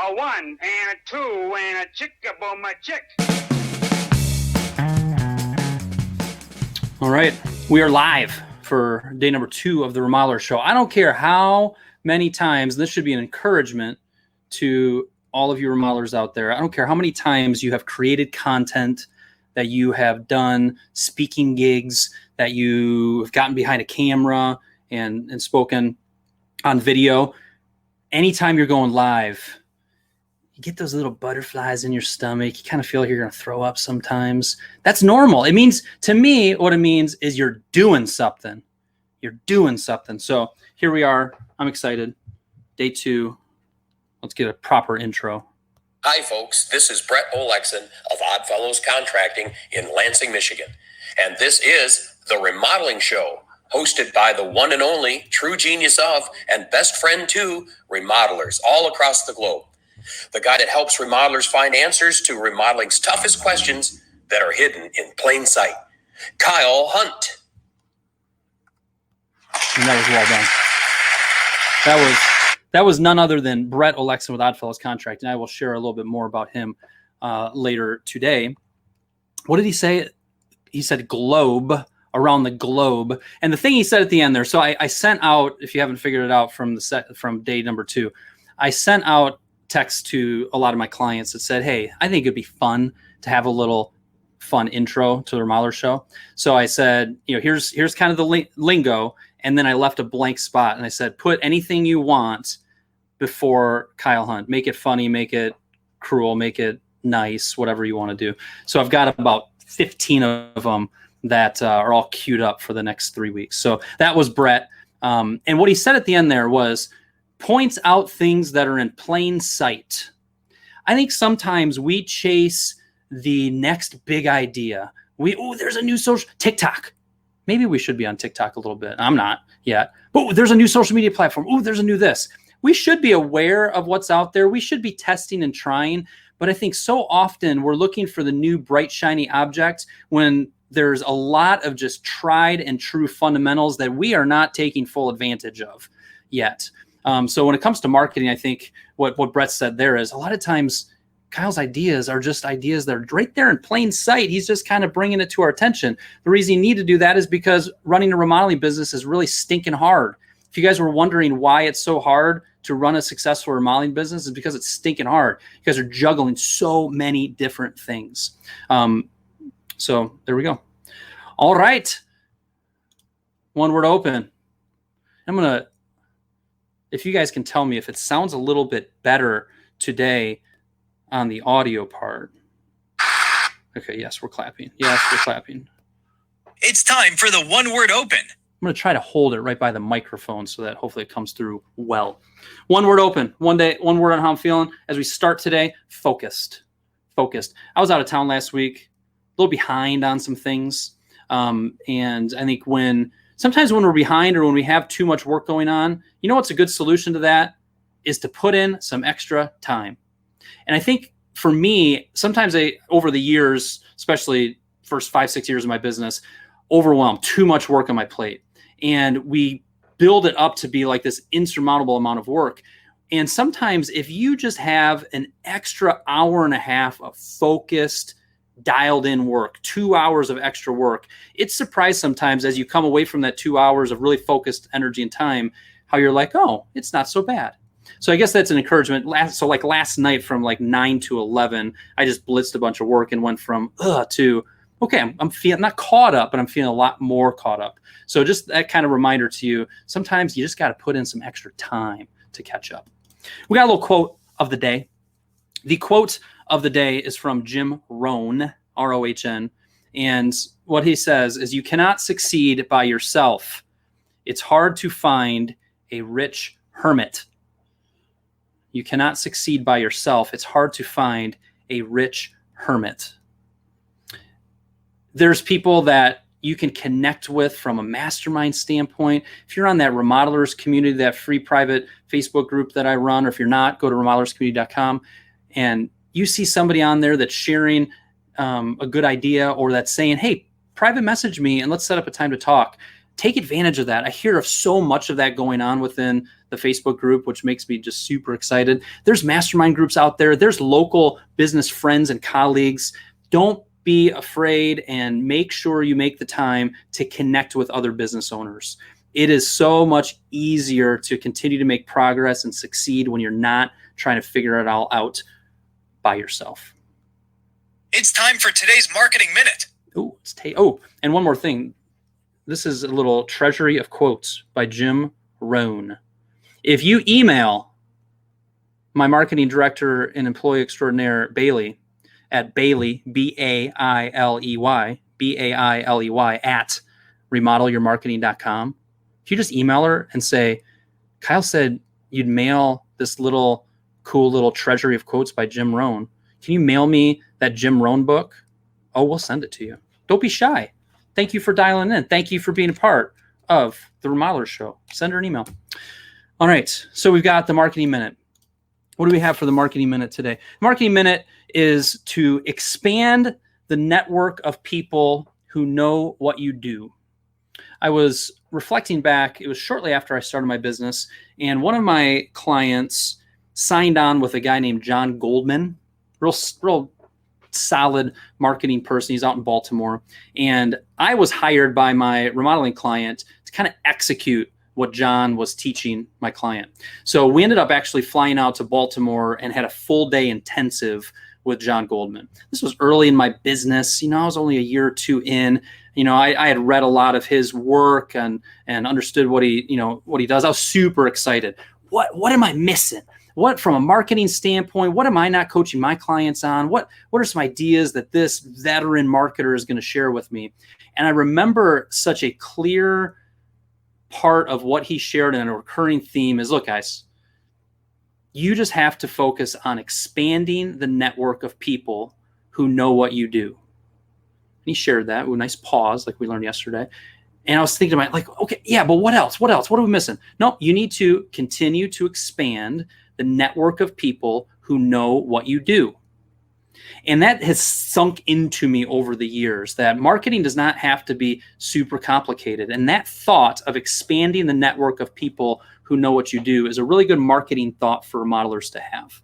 A one and a two and a chick-a-boom a chick. All right, we are live for day number 2 of the Remodelers Show. I don't care how many times, this should be an encouragement to all of you remodelers out there. I don't care how many times you have created content, that you have done speaking gigs, that you have gotten behind a camera and spoken on video. Anytime you're going live, you get those little butterflies in your stomach. You kind of feel like you're going to throw up sometimes. That's normal. It means, to me, what it means is you're doing something. You're doing something. So here we are. I'm excited. Day 2. Let's get a proper intro. Hi, folks. This is Brett Olexon of Oddfellows Contracting in Lansing, Michigan. And this is the Remodeling Show, hosted by the one and only true genius of and best friend to remodelers all across the globe. The guy that helps remodelers find answers to remodeling's toughest questions that are hidden in plain sight. Kyle Hunt. And that was well done. That was none other than Brett Olexon with Oddfellows Contracting. I will share a little bit more about him later today. What did he say? He said globe, around the globe. And the thing he said at the end there, so I sent out, if you haven't figured it out from day number 2, I sent out text to a lot of my clients that said, hey, I think it'd be fun to have a little fun intro to the Remodeler Show. So I said, here's kind of the lingo. And then I left a blank spot and I said, put anything you want before Kyle Hunt. Make it funny, make it cruel, make it nice, whatever you want to do. So I've got about 15 of them that are all queued up for the next 3 weeks. So that was Brett. And what he said at the end there was, points out things that are in plain sight. I think sometimes we chase the next big idea. There's a new social TikTok. Maybe we should be on TikTok a little bit. I'm not yet. But there's a new social media platform. There's a new this. We should be aware of what's out there. We should be testing and trying. But I think so often we're looking for the new bright, shiny object when there's a lot of just tried and true fundamentals that we are not taking full advantage of yet. So when it comes to marketing, I think what Brett said there is a lot of times Kyle's ideas are just ideas that are right there in plain sight. He's just kind of bringing it to our attention. The reason you need to do that is because running a remodeling business is really stinking hard. If you guys were wondering why it's so hard to run a successful remodeling business, it's because it's stinking hard. You guys are juggling so many different things. So there we go. All right. One word open. If you guys can tell me if it sounds a little bit better today on the audio part. Okay, yes, we're clapping. Yes, we're clapping. It's time for the one word open. I'm going to try to hold it right by the microphone so that hopefully it comes through well. One word open. One word on how I'm feeling. As we start today, focused. I was out of town last week, a little behind on some things. And I think sometimes when we're behind or when we have too much work going on, what's a good solution to that is to put in some extra time. And I think for me, sometimes over the years, especially first 5-6 years of my business, overwhelmed, too much work on my plate. And we build it up to be like this insurmountable amount of work. And sometimes if you just have an extra hour and a half of focused, dialed in work, 2 hours of extra work, it's surprised sometimes as you come away from that 2 hours of really focused energy and time, how you're like, oh, it's not so bad. So I guess that's an encouragement. Last night from 9 to 11, I just blitzed a bunch of work and went from to, okay, I'm feeling not caught up, but I'm feeling a lot more caught up. So just that kind of reminder to you, sometimes you just got to put in some extra time to catch up. We got a little quote of the day. The quote of the day is from Jim Rohn, R-O-H-N. And what he says is, you cannot succeed by yourself. It's hard to find a rich hermit. You cannot succeed by yourself. It's hard to find a rich hermit. There's people that you can connect with from a mastermind standpoint. If you're on that Remodelers community, that free private Facebook group that I run, or if you're not, go to remodelerscommunity.com, and you see somebody on there that's sharing a good idea, or that's saying, hey, private message me and let's set up a time to talk. take advantage of that. I hear of so much of that going on within the Facebook group, which makes me just super excited. There's mastermind groups out there. There's local business friends and colleagues. Don't be afraid, and make sure you make the time to connect with other business owners. It is so much easier to continue to make progress and succeed when you're not trying to figure it all out by yourself. It's time for today's Marketing Minute. And one more thing. This is a little treasury of quotes by Jim Rohn. If you email my marketing director and employee extraordinaire, Bailey, at Bailey, B-A-I-L-E-Y, at remodelyourmarketing.com, if you just email her and say, Kyle said you'd mail this little cool little treasury of quotes by Jim Rohn. Can you mail me that Jim Rohn book? Oh, we'll send it to you. Don't be shy. Thank you for dialing in. Thank you for being a part of the Remodelers Show. Send her an email. All right. So we've got the Marketing Minute. What do we have for the Marketing Minute today? Marketing Minute is to expand the network of people who know what you do. I was reflecting back. It was shortly after I started my business, and one of my clients signed on with a guy named John Goldman, real solid marketing person. He's out in Baltimore. And I was hired by my remodeling client to kind of execute what John was teaching my client. So we ended up actually flying out to Baltimore and had a full day intensive with John Goldman. This was early in my business. I was only a year or two in. I had read a lot of his work and understood what he does. I was super excited. What am I missing? What, from a marketing standpoint, what am I not coaching my clients on? What are some ideas that this veteran marketer is going to share with me? And I remember such a clear part of what he shared, and a recurring theme is, look, guys, you just have to focus on expanding the network of people who know what you do. And he shared that with a nice pause, like we learned yesterday. And I was thinking about, like, okay, yeah, but what else? What are we missing? No, you need to continue to expand the network of people who know what you do. And that has sunk into me over the years, that marketing does not have to be super complicated. And that thought of expanding the network of people who know what you do is a really good marketing thought for modelers to have.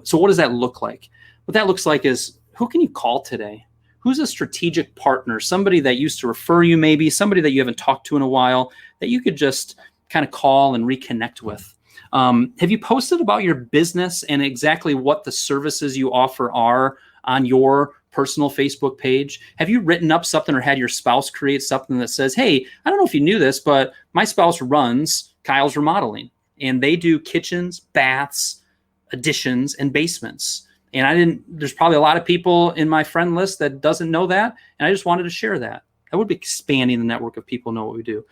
So what does that look like? What that looks like is, who can you call today? Who's a strategic partner? Somebody that used to refer you, maybe somebody that you haven't talked to in a while, that you could just kind of call and reconnect with. Have you posted about your business and exactly what the services you offer are on your personal Facebook page? Have you written up something or had your spouse create something that says, hey, I don't know if you knew this, but my spouse runs Kyle's Remodeling, and they do kitchens, baths, additions, and basements. And there's probably a lot of people in my friend list that doesn't know that, and I just wanted to share that. That would be expanding the network of people who know what we do.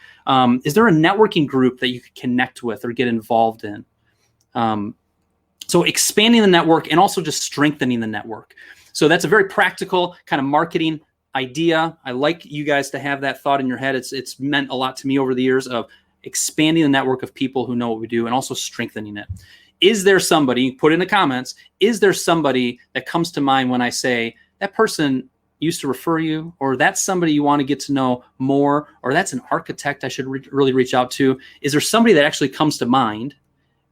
Is there a networking group that you could connect with or get involved in? So expanding the network and also just strengthening the network. So that's a very practical kind of marketing idea. I like you guys to have that thought in your head. It's meant a lot to me over the years of expanding the network of people who know what we do and also strengthening it. Is there somebody, put in the comments, is there somebody that comes to mind when I say that person used to refer you, or that's somebody you want to get to know more, or that's an architect I should really reach out to? Is there somebody that actually comes to mind?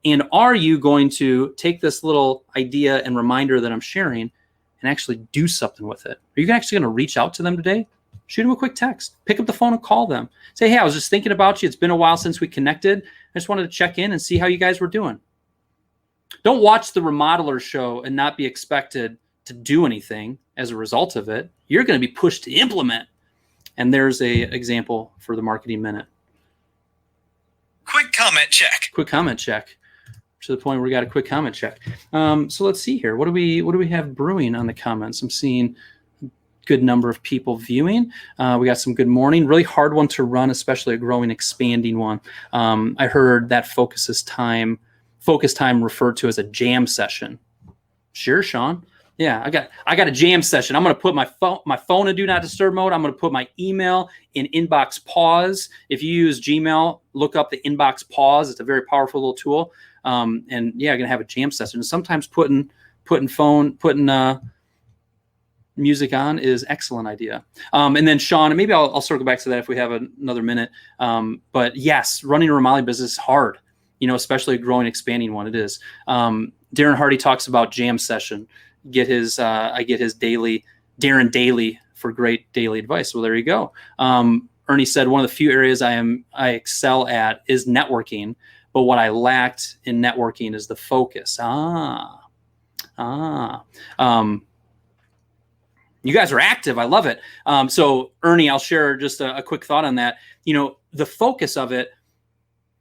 And are you going to take this little idea and reminder that I'm sharing and actually do something with it? Are you actually going to reach out to them today? Shoot them a quick text. Pick up the phone and call them. Say, hey, I was just thinking about you. It's been a while since we connected. I just wanted to check in and see how you guys were doing. Don't watch the Remodelers Show and not be expected to do anything as a result of it. You're going to be pushed to implement. And there's a example for the Marketing Minute. Quick comment check. Quick comment check. To the point where we got a quick comment check. So let's see here. What do we have brewing on the comments? I'm seeing a good number of people viewing. We got some good morning. Really hard one to run, especially a growing, expanding one. I heard that focus time referred to as a jam session. Sure, Sean. Yeah, I got a jam session. I'm going to put my phone in do not disturb mode. I'm going to put my email in inbox pause. If you use Gmail, look up the inbox pause. It's a very powerful little tool. And yeah, I'm going to have a jam session. And sometimes putting music on is excellent idea. And then Sean, and maybe I'll circle back to that if we have another minute. But yes, running a remodeling business is hard, especially a growing, expanding one. It is. Darren Hardy talks about jam session. I get his daily Darren Daily for great daily advice. Well, there you go. Ernie said, one of the few areas I excel at is networking, but what I lacked in networking is the focus. You guys are active. I love it. So Ernie, I'll share just a quick thought on that. The focus of it,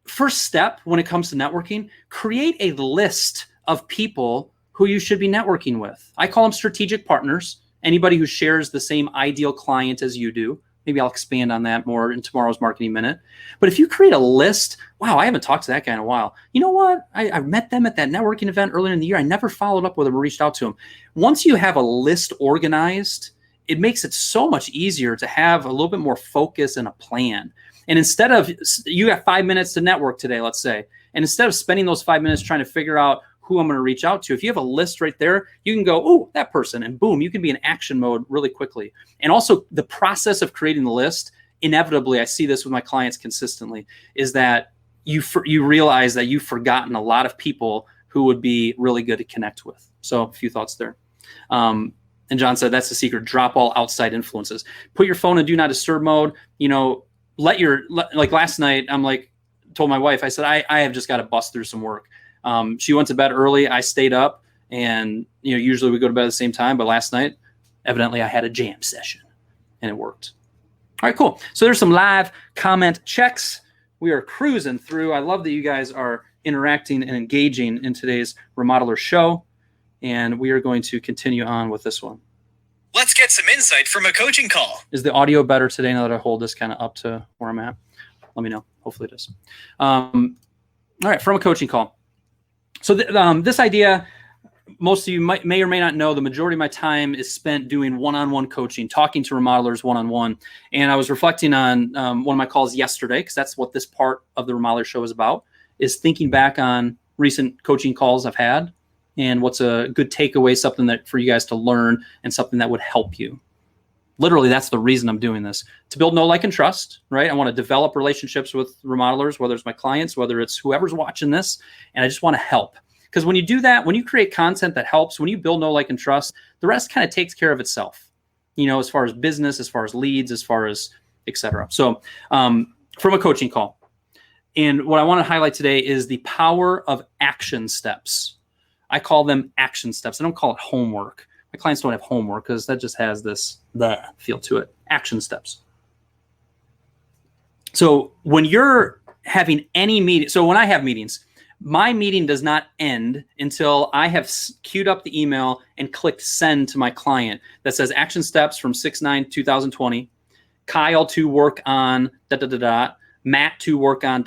first step when it comes to networking, create a list of people who you should be networking with. I call them strategic partners. Anybody who shares the same ideal client as you do. Maybe I'll expand on that more in tomorrow's Marketing Minute. But if you create a list, wow, I haven't talked to that guy in a while. You know what? I met them at that networking event earlier in the year. I never followed up with them or reached out to them. Once you have a list organized, it makes it so much easier to have a little bit more focus and a plan. And instead of, you have 5 minutes to network today, let's say, and instead of spending those 5 minutes trying to figure out who I'm going to reach out to, if you have a list right there, you can go, oh, that person, and boom, you can be in action mode really quickly. And also the process of creating the list, inevitably, I see this with my clients consistently, is that you realize that you've forgotten a lot of people who would be really good to connect with. So a few thoughts there. And John said, that's the secret. Drop all outside influences. Put your phone in do not disturb mode. Like last night, told my wife, I said, I have just got to bust through some work. She went to bed early. I stayed up, and usually we go to bed at the same time. But last night, evidently, I had a jam session, and it worked. All right, cool. So there's some live comment checks. We are cruising through. I love that you guys are interacting and engaging in today's Remodelers Show, and we are going to continue on with this one. Let's get some insight from a coaching call. Is the audio better today now that I hold this kind of up to where I'm at? Let me know. Hopefully it is. All right, from a coaching call. So this idea, most of you may or may not know, the majority of my time is spent doing one-on-one coaching, talking to remodelers one-on-one. And I was reflecting on one of my calls yesterday, because that's what this part of the Remodeler Show is about, is thinking back on recent coaching calls I've had and what's a good takeaway, something that for you guys to learn and something that would help you. Literally, that's the reason I'm doing this, to build know, like, and trust, right? I want to develop relationships with remodelers, whether it's my clients, whether it's whoever's watching this, and I just want to help. Because when you do that, when you create content that helps, when you build know, like, and trust, the rest kind of takes care of itself, as far as business, as far as leads, as far as et cetera. So from a coaching call. And what I want to highlight today is the power of action steps. I call them action steps. I don't call it homework. My clients don't have homework because that just has this feel to it. Action steps. So when you're having any meeting, so when I have meetings, my meeting does not end until I have queued up the email and clicked send to my client that says action steps from 6/9/2020, Kyle to work on Matt to work on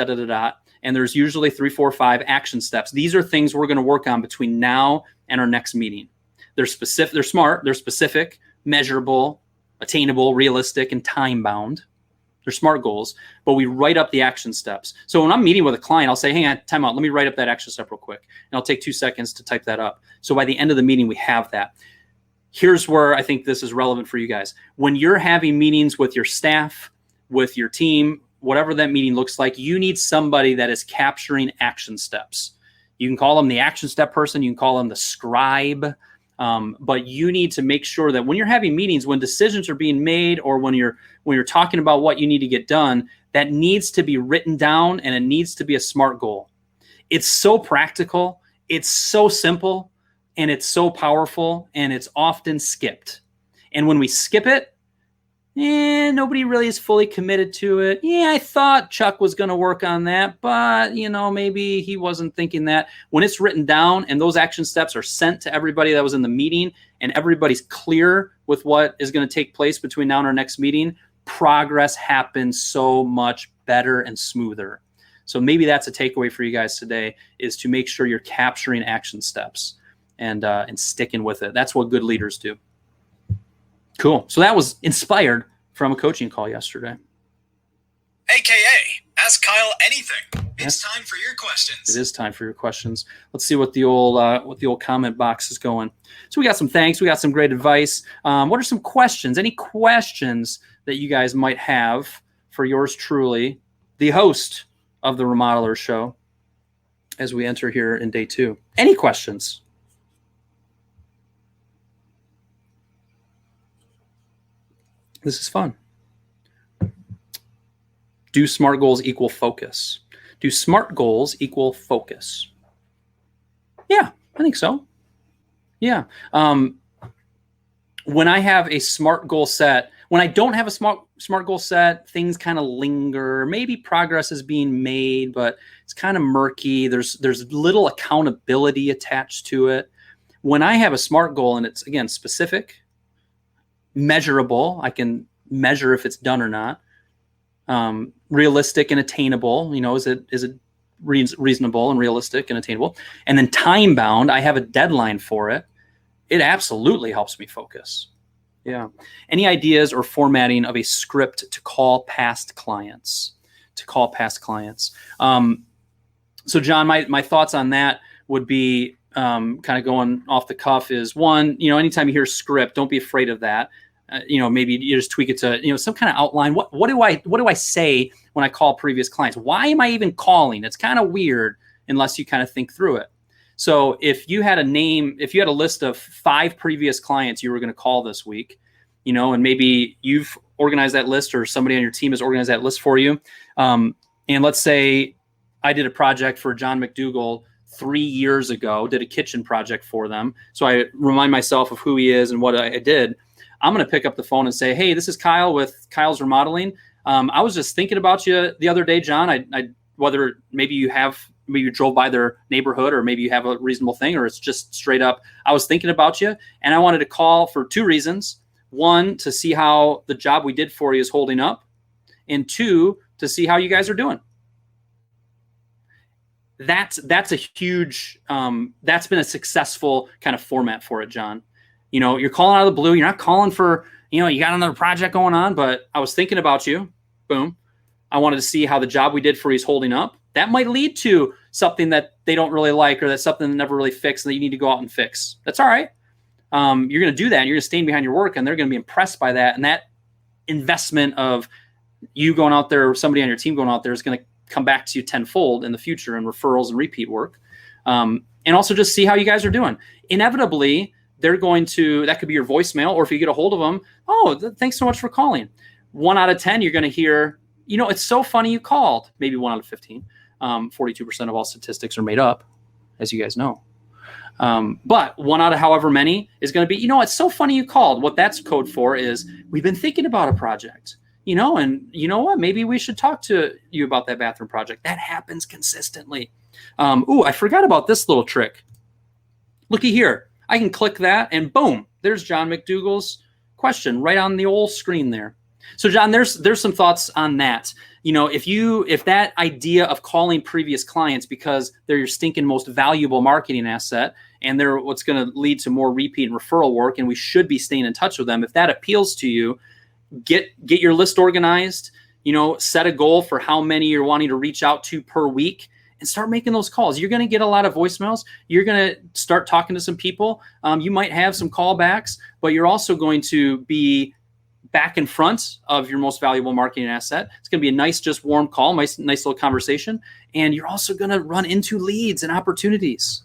and there's usually 3, 4, 5 action steps. These are things we're going to work on between now and our next meeting. They're specific, they're smart, they're specific, measurable, attainable, realistic, and time-bound. They're SMART goals, but we write up the action steps. So when I'm meeting with a client, I'll say, hang on, time out, let me write up that action step real quick. And I'll take 2 seconds to type that up. So by the end of the meeting, we have that. Here's where I think this is relevant for you guys. When you're having meetings with your staff, with your team, whatever that meeting looks like, you need somebody that is capturing action steps. You can call them the action step person. You can call them the scribe. But you need to make sure that when you're having meetings, when decisions are being made, or when you're talking about what you need to get done, that needs to be written down, and it needs to be a SMART goal. It's so practical, it's so simple, and it's so powerful, and it's often skipped. And when we skip it, nobody really is fully committed to it. Yeah, I thought Chuck was going to work on that, but maybe he wasn't thinking that. When it's written down and those action steps are sent to everybody that was in the meeting, and everybody's clear with what is going to take place between now and our next meeting, progress happens so much better and smoother. So maybe that's a takeaway for you guys today, is to make sure you're capturing action steps and sticking with it. That's what good leaders do. Cool. So that was inspired from a coaching call yesterday. AKA, Ask Kyle anything. It's time for your questions. It is time for your questions. Let's see what the old comment box is going. So we got some thanks. We got some great advice. What are some questions? Any questions that you guys might have for yours truly, the host of the Remodelers Show, as we enter here in day 2? Any questions? This is fun. Do SMART goals equal focus? Do SMART goals equal focus? Yeah, I think so. Yeah. When I have a SMART goal set, when I don't have a SMART goal set, things kind of linger. Maybe progress is being made, but it's kind of murky. There's little accountability attached to it. When I have a SMART goal and it's, again, specific, measurable, I can measure if it's done or not. Realistic and attainable, is it reasonable and realistic and attainable? And then time bound, I have a deadline for it. It absolutely helps me focus. Yeah. Any ideas or formatting of a script to call past clients? So John, my thoughts on that would be kind of going off the cuff is, one, anytime you hear script, don't be afraid of that. Maybe you just tweak it to, some kind of outline. What do I say when I call previous clients? Why am I even calling? It's kind of weird unless you kind of think through it. So if you had a list of 5 previous clients you were going to call this week, and maybe you've organized that list or somebody on your team has organized that list for you. And let's say I did a project for John McDougall 3 years ago, did a kitchen project for them. So I remind myself of who he is and what I did. I'm going to pick up the phone and say, hey, this is Kyle with Kyle's Remodeling. I was just thinking about you the other day, John. Whether maybe you drove by their neighborhood or maybe you have a reasonable thing, or it's just straight up, I was thinking about you and I wanted to call for 2 reasons. 1, to see how the job we did for you is holding up, and 2, to see how you guys are doing. That's a huge, that's been a successful kind of format for it, John. You're calling out of the blue. You're not calling for, you got another project going on, but I was thinking about you. Boom. I wanted to see how the job we did for you is holding up. That might lead to something that they don't really like, or that's something that never really fixed and that you need to go out and fix. That's all right. You're going to do that. And you're going to stand behind your work and they're going to be impressed by that. And that investment of you going out there or somebody on your team going out there is going to come back to you tenfold in the future in referrals and repeat work. And also just see how you guys are doing. Inevitably, they're going to, that could be your voicemail, or if you get a hold of them, thanks so much for calling. 1 out of 10, you're going to hear, it's so funny you called. Maybe 1 out of 15. 42% of all statistics are made up, as you guys know. But 1 out of however many is going to be, it's so funny you called. What that's code for is, we've been thinking about a project, and you know what? Maybe we should talk to you about that bathroom project. That happens consistently. I forgot about this little trick. Looky here. I can click that and boom, there's John McDougall's question right on the old screen there. So John, there's some thoughts on that. If that idea of calling previous clients because they're your stinking most valuable marketing asset and they're what's going to lead to more repeat and referral work, and we should be staying in touch with them. If that appeals to you, get your list organized, set a goal for how many you're wanting to reach out to per week, and start making those calls. You're going to get a lot of voicemails. You're going to start talking to some people. You might have some callbacks, but you're also going to be back in front of your most valuable marketing asset. It's going to be a nice, just warm call, nice little conversation. And you're also going to run into leads and opportunities.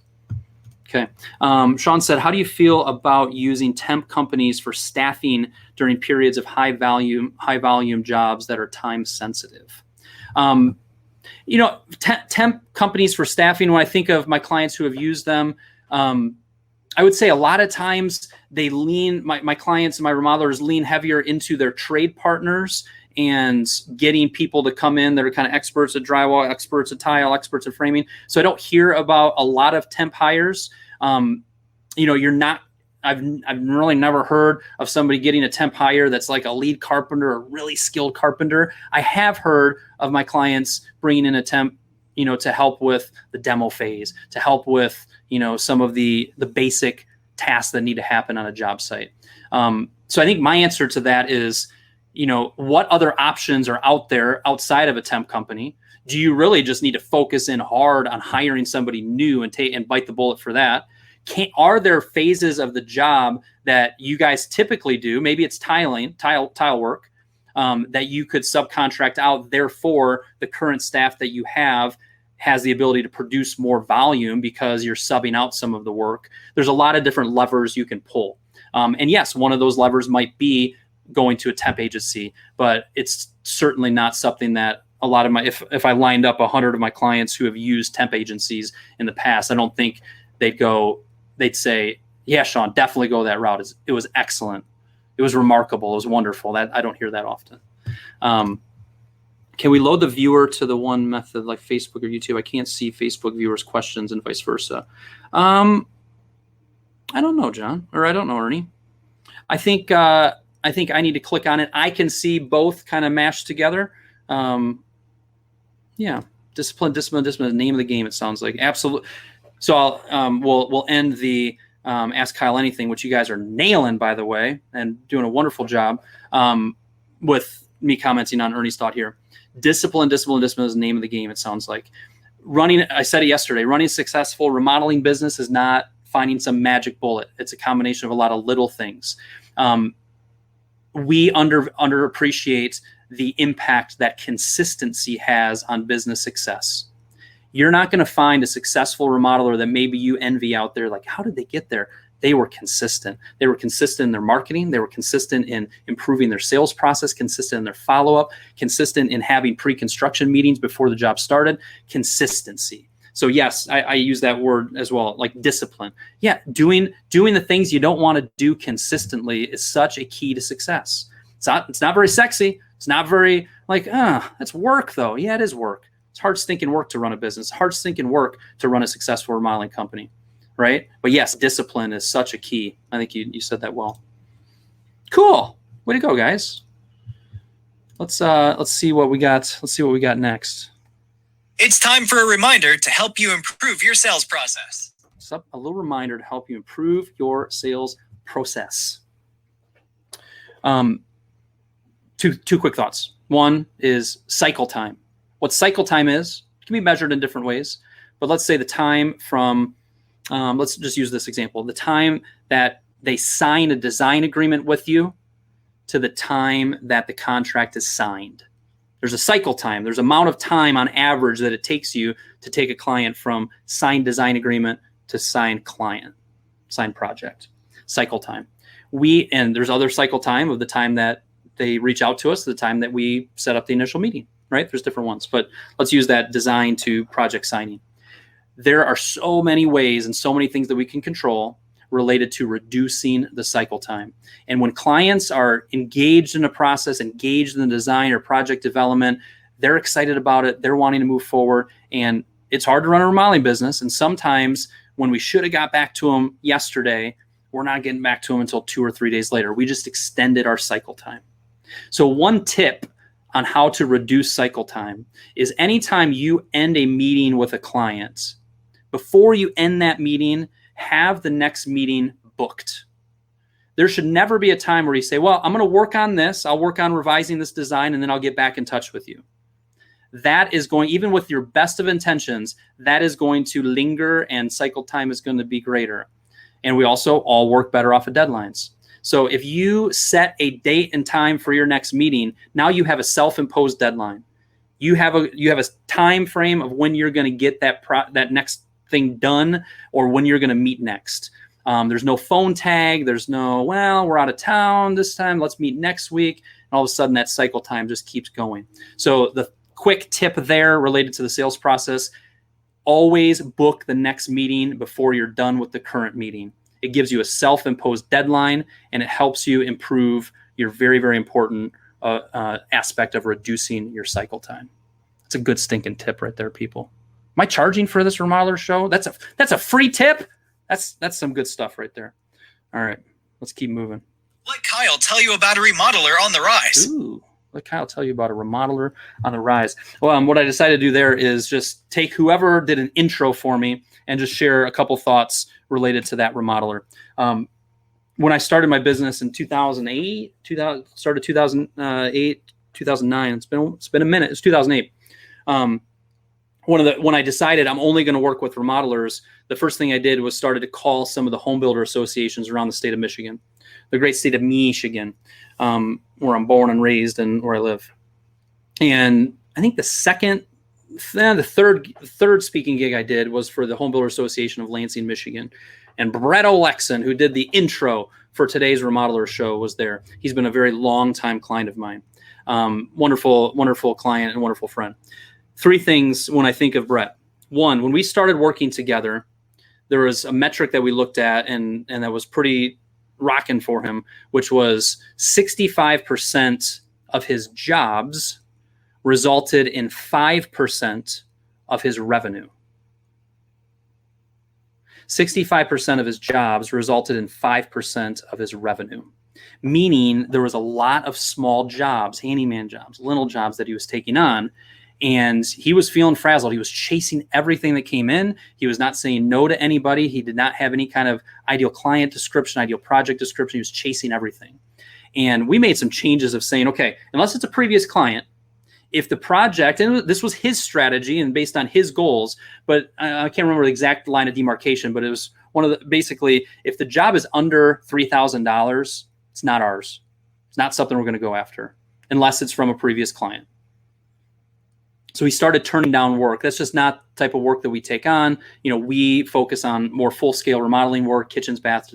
Okay. Sean said, how do you feel about using temp companies for staffing during periods of high volume jobs that are time sensitive? Temp companies for staffing, when I think of my clients who have used them, I would say a lot of times they my clients and my remodelers lean heavier into their trade partners and getting people to come in that are kind of experts at drywall, experts at tile, experts at framing. So I don't hear about a lot of temp hires. I've really never heard of somebody getting a temp hire that's like a lead carpenter or really skilled carpenter. I have heard of my clients bringing in a temp, to help with the demo phase, to help with, some of the basic tasks that need to happen on a job site. So I think my answer to that is, what other options are out there outside of a temp company? Do you really just need to focus in hard on hiring somebody new and bite the bullet for that? Are there phases of the job that you guys typically do? Maybe it's tile work that you could subcontract out. Therefore, the current staff that you have has the ability to produce more volume because you're subbing out some of the work. There's a lot of different levers you can pull. And yes, one of those levers might be going to a temp agency, but it's certainly not something that a lot of if I lined up 100 of my clients who have used temp agencies in the past, I don't think they'd say, yeah, Sean, definitely go that route. It was excellent. It was remarkable. It was wonderful. That I don't hear that often. Can we load the viewer to the one method like Facebook or YouTube? I can't see Facebook viewers' questions and vice versa. I don't know, John, or I don't know, Ernie. I think I need to click on it. I can see both kind of mashed together. Yeah, discipline is the name of the game. It sounds like absolutely. So we'll end the Ask Kyle Anything, which you guys are nailing, by the way, and doing a wonderful job with me commenting on Ernie's thought here. Discipline is the name of the game, it sounds like. I said it yesterday, running a successful remodeling business is not finding some magic bullet. It's a combination of a lot of little things. We underappreciate the impact that consistency has on business success. You're not going to find a successful remodeler that maybe you envy out there. Like, how did they get there? They were consistent. They were consistent in their marketing. They were consistent in improving their sales process, consistent in their follow-up, consistent in having pre-construction meetings before the job started. Consistency. So yes, I use that word as well, like discipline. Yeah, doing the things you don't want to do consistently is such a key to success. It's not very sexy. It's not very like, that's work though. Yeah, it is work. It's hard stinking work to run a business. Hard stinking work to run a successful remodeling company, right? But yes, discipline is such a key. I think you said that well. Cool. Way to go, guys. Let's see what we got. Let's see what we got next. It's time for a reminder to help you improve your sales process. A little reminder to help you improve your sales process. Two quick thoughts. One is cycle time. What cycle time is can be measured in different ways, but let's say the time from, let's just use this example, the time that they sign a design agreement with you to the time that the contract is signed. There's a cycle time. There's amount of time on average that it takes you to take a client from signed design agreement to signed project. Cycle time. And there's other cycle time of the time that they reach out to us, the time that we set up the initial meeting, right? There's different ones, but let's use that design to project signing. There are so many ways and so many things that we can control related to reducing the cycle time. And when clients are engaged in a process, engaged in the design or project development, they're excited about it. They're wanting to move forward. And it's hard to run a remodeling business. And sometimes when we should have got back to them yesterday, we're not getting back to them until 2 or 3 days later. We just extended our cycle time. So one tip on how to reduce cycle time is anytime you end a meeting with a client, before you end that meeting, have the next meeting booked. There should never be a time where you say, well, I'm going to work on this. I'll work on revising this design, and then I'll get back in touch with you. That is going, even with your best of intentions, that is going to linger and cycle time is going to be greater. And we also all work better off of deadlines. So if you set a date and time for your next meeting, now you have a self-imposed deadline. You have a time frame of when you're going to get that next thing done or when you're going to meet next. There's no phone tag. There's no, well, we're out of town this time. Let's meet next week. And all of a sudden that cycle time just keeps going. So the quick tip there related to the sales process, always book the next meeting before you're done with the current meeting. It gives you a self-imposed deadline, and it helps you improve your very, very important aspect of reducing your cycle time. It's a good stinking tip right there, people. Am I charging for this Remodelers Show? That's a free tip. That's some good stuff right there. All right, let's keep moving. Let Kyle tell you about a remodeler on the rise. Ooh, let Kyle tell you about a remodeler on the rise. Well, what I decided to do there is just take whoever did an intro for me and just share a couple thoughts related to that remodeler. When I started my business in 2008, 2009, it's been a minute. It's 2008. when I decided I'm only going to work with remodelers, the first thing I did was started to call some of the home builder associations around the state of Michigan, the great state of Michigan, where I'm born and raised and where I live. And I think the third speaking gig I did was for the Home Builder Association of Lansing, Michigan. And Brett Olexon, who did the intro for today's Remodelers Show, was there. He's been a very long time client of mine. Wonderful client and wonderful friend. 3 things when I think of Brett. 1, when we started working together, there was a metric that we looked at and that was pretty rocking for him, which was 65% of his jobs resulted in 5% of his revenue. 65% of his jobs resulted in 5% of his revenue, meaning there was a lot of small jobs, handyman jobs, little jobs that he was taking on, and he was feeling frazzled. He was chasing everything that came in. He was not saying no to anybody. He did not have any kind of ideal client description, ideal project description. He was chasing everything. And we made some changes of saying, okay, unless it's a previous client, if the project, and this was his strategy and based on his goals, but I can't remember the exact line of demarcation, but it was one of the, basically, if the job is under $3,000, it's not ours. It's not something we're going to go after unless it's from a previous client. So we started turning down work. That's just not the type of work that we take on. We focus on more full-scale remodeling work, kitchens, baths,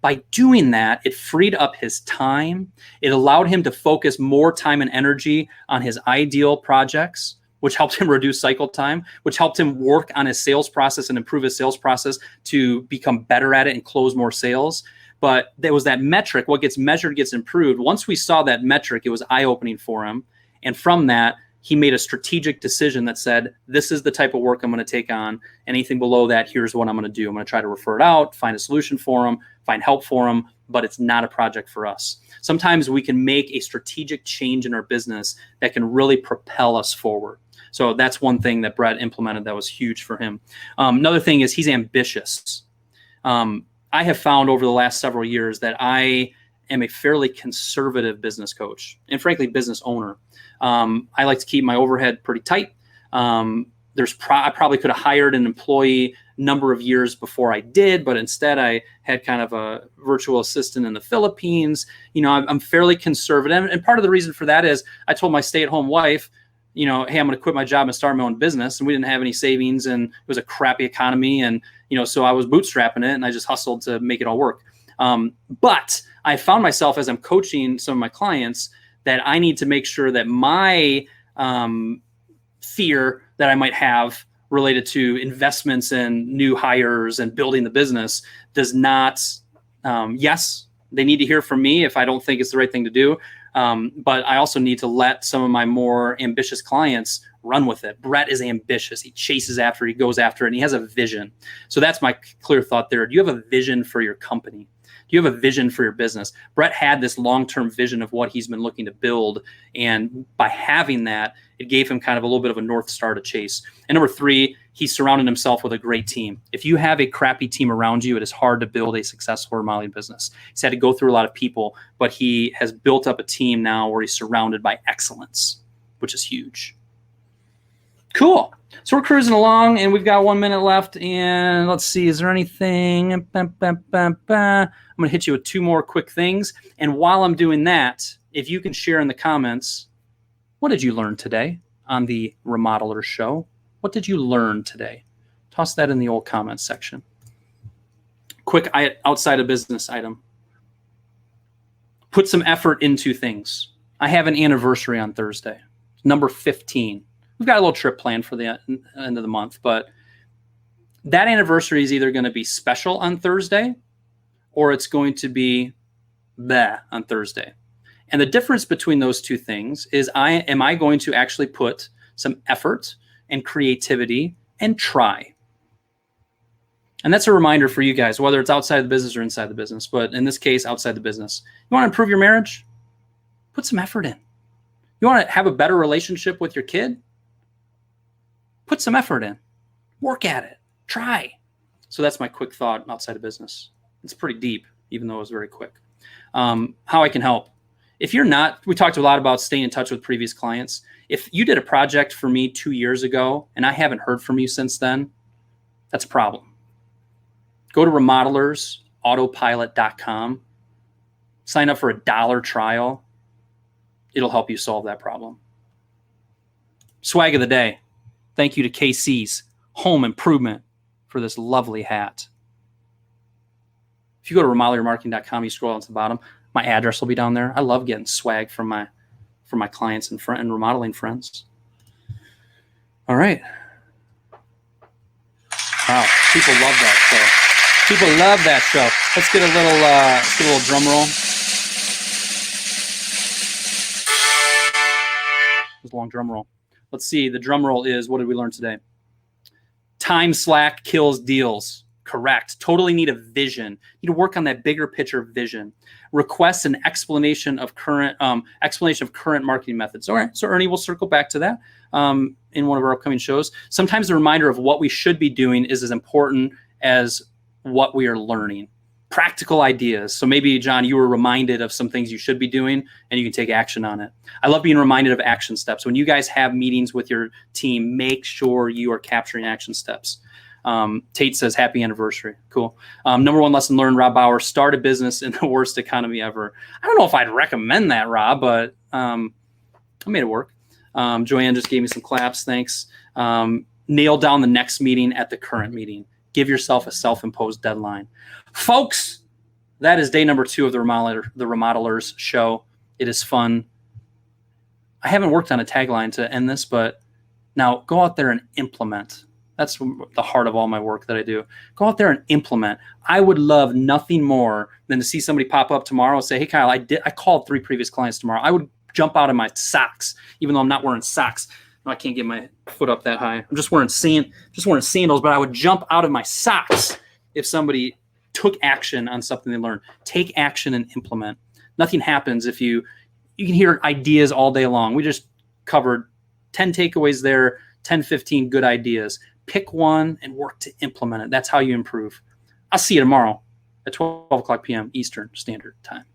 By doing that, it freed up his time. It allowed him to focus more time and energy on his ideal projects, which helped him reduce cycle time, which helped him work on his sales process and improve his sales process to become better at it and close more sales. But there was that metric. What gets measured gets improved. Once we saw that metric, it was eye-opening for him. And from that, he made a strategic decision that said, this is the type of work I'm going to take on. Anything below that, here's what I'm going to do. I'm going to try to refer it out, find a solution for him, find help for him, but it's not a project for us. Sometimes we can make a strategic change in our business that can really propel us forward. So that's one thing that Brett implemented that was huge for him. Another thing is he's ambitious. I have found over the last several years that I am a fairly conservative business coach and frankly, business owner. I like to keep my overhead pretty tight. I probably could have hired an employee number of years before I did, but instead I had kind of a virtual assistant in the Philippines. I'm fairly conservative. And part of the reason for that is I told my stay-at-home wife, hey, I'm going to quit my job and start my own business. And we didn't have any savings and it was a crappy economy. And, so I was bootstrapping it and I just hustled to make it all work. But I found myself as I'm coaching some of my clients that I need to make sure that my fear that I might have related to investments and new hires and building the business does not, yes, they need to hear from me if I don't think it's the right thing to do. But I also need to let some of my more ambitious clients run with it. Brett is ambitious. He chases after, he goes after it, and he has a vision. So that's my clear thought there. Do you have a vision for your company? Do you have a vision for your business? Brett had this long-term vision of what he's been looking to build. And by having that, it gave him kind of a little bit of a North Star to chase. And number 3, he surrounded himself with a great team. If you have a crappy team around you, it is hard to build a successful remodeling business. He's had to go through a lot of people, but he has built up a team now where he's surrounded by excellence, which is huge. Cool. So we're cruising along, and we've got 1 minute left. And let's see, is there anything? I'm going to hit you with 2 more quick things. And while I'm doing that, if you can share in the comments, what did you learn today on the Remodelers Show? What did you learn today? Toss that in the old comments section. Quick outside of business item. Put some effort into things. I have an anniversary on Thursday, number 15. We've got a little trip planned for the end of the month, but that anniversary is either going to be special on Thursday or it's going to be bleh on Thursday. And the difference between those 2 things is am I going to actually put some effort and creativity and try? And that's a reminder for you guys, whether it's outside the business or inside the business, but in this case, outside the business. You want to improve your marriage? Put some effort in. You want to have a better relationship with your kid? Put some effort in. Work at it. Try. So that's my quick thought outside of business. It's pretty deep, even though it was very quick. How I can help. If you're not, we talked a lot about staying in touch with previous clients. If you did a project for me 2 years ago and I haven't heard from you since then, that's a problem. Go to remodelersAutopilot.com. Sign up for a $1 trial. It'll help you solve that problem. Swag of the day. Thank you to KC's Home Improvement for this lovely hat. If you go to remodelermarketing.com, you scroll down to the bottom, my address will be down there. I love getting swag from my clients and remodeling friends. All right. Wow, people love that show. People love that show. Let's get a little drum roll. There's a long drum roll. Let's see. The drum roll is, what did we learn today? Time slack kills deals. Correct. Totally need a vision. You need to work on that bigger picture vision. Request an explanation of current marketing methods. All right. So Ernie, we'll circle back to that in one of our upcoming shows. Sometimes the reminder of what we should be doing is as important as what we are learning. Practical ideas. So maybe, John, you were reminded of some things you should be doing and you can take action on it. I love being reminded of action steps. When you guys have meetings with your team, make sure you are capturing action steps. Tate says, happy anniversary. Cool. Number one lesson learned, Rob Bauer, start a business in the worst economy ever. I don't know if I'd recommend that, Rob, but I made it work. Joanne just gave me some claps. Thanks. Nail down the next meeting at the current meeting. Give yourself a self-imposed deadline. Folks, that is day number 2 of the Remodelers Show. It is fun. I haven't worked on a tagline to end this, but now go out there and implement. That's the heart of all my work that I do. Go out there and implement. I would love nothing more than to see somebody pop up tomorrow and say, hey, Kyle, I called 3 previous clients tomorrow. I would jump out of my socks, even though I'm not wearing socks. No, I can't get my foot up that high. I'm just wearing sandals, but I would jump out of my socks if somebody took action on something they learned. Take action and implement. Nothing happens if you can hear ideas all day long. We just covered 10 takeaways there, 10, 15 good ideas. Pick one and work to implement it. That's how you improve. I'll see you tomorrow at 12 o'clock p.m. Eastern Standard Time.